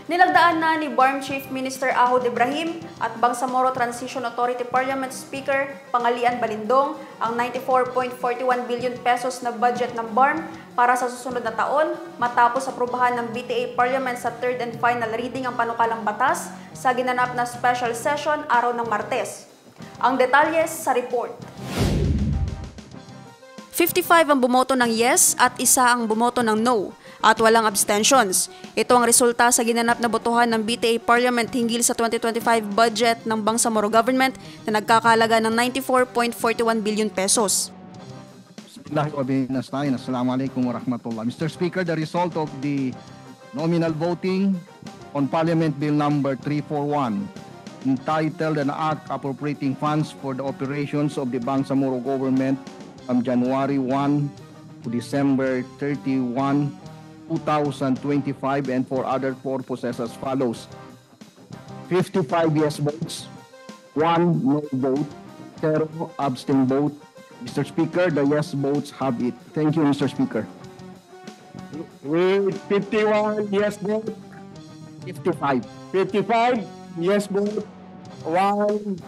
Nilagdaan na ni BARM Chief Minister Ahod Ibrahim at Bangsamoro Transition Authority Parliament Speaker Pangalian Balindong ang 94.41 billion pesos na budget ng BARM para sa susunod na taon matapos aprubahan ng BTA Parliament sa third and final reading ang panukalang batas sa ginanap na special session araw ng Martes. Ang detalye sa report. 55 ang bumoto ng yes at isa ang bumoto ng no at walang abstentions. Ito ang resulta sa ginanap na botohan ng BTA Parliament hinggil sa 2025 budget ng Bangsamoro Government na nagkakahalaga ng 94.41 billion pesos. Assalamualaikum warahmatullah. Mr. Speaker, the result of the nominal voting on Parliament Bill number 341 entitled an act appropriating funds for the operations of the Bangsamoro Government from January 1 to December 31, 2025 and for other purposes as follows. 55 yes votes, 1 no vote, 0 abstain vote. Mr. Speaker, the yes votes have it. Thank you, Mr. Speaker. With 51 yes vote, 55. 55 yes vote, 1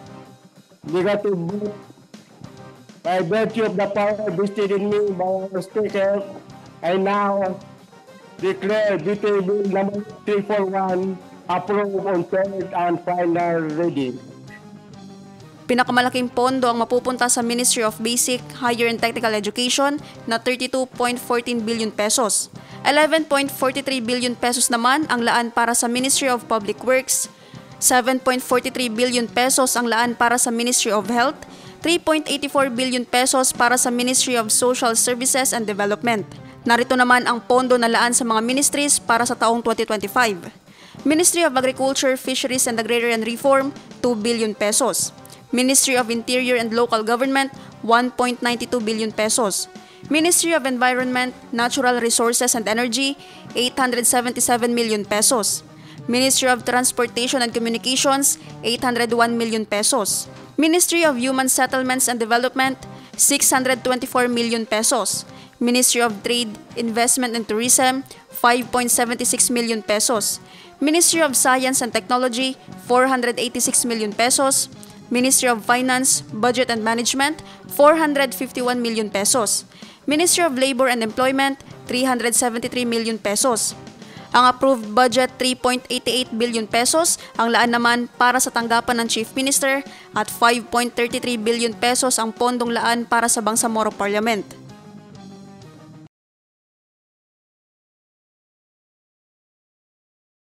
negative vote. By virtue of the power vested in me by our Speaker, I now declare BTA Bill number 341 approved on third and final reading. Pinakamalaking pondo ang mapupunta sa Ministry of Basic, Higher and Technical Education na 32.14 billion pesos. 11.43 billion pesos naman ang laan para sa Ministry of Public Works, 7.43 billion pesos ang laan para sa Ministry of Health, 3.84 billion pesos para sa Ministry of Social Services and Development. Narito naman ang pondo na laan sa mga ministries para sa taong 2025. Ministry of Agriculture, Fisheries and Agrarian Reform, 2 billion pesos. Ministry of Interior and Local Government, 1.92 billion pesos. Ministry of Environment, Natural Resources and Energy, 877 million pesos. Ministry of Transportation and Communications, 801 million pesos. Ministry of Human Settlements and Development, 624 million pesos. Ministry of Trade, Investment and Tourism, 5.76 million pesos. Ministry of Science and Technology, 486 million pesos. Ministry of Finance, Budget and Management, 451 million pesos. Ministry of Labor and Employment, 373 million pesos. Ang approved budget, 3.88 billion pesos. Ang laan naman para sa tanggapan ng Chief Minister at 5.33 billion pesos ang pondong laan para sa Bangsamoro Parliament.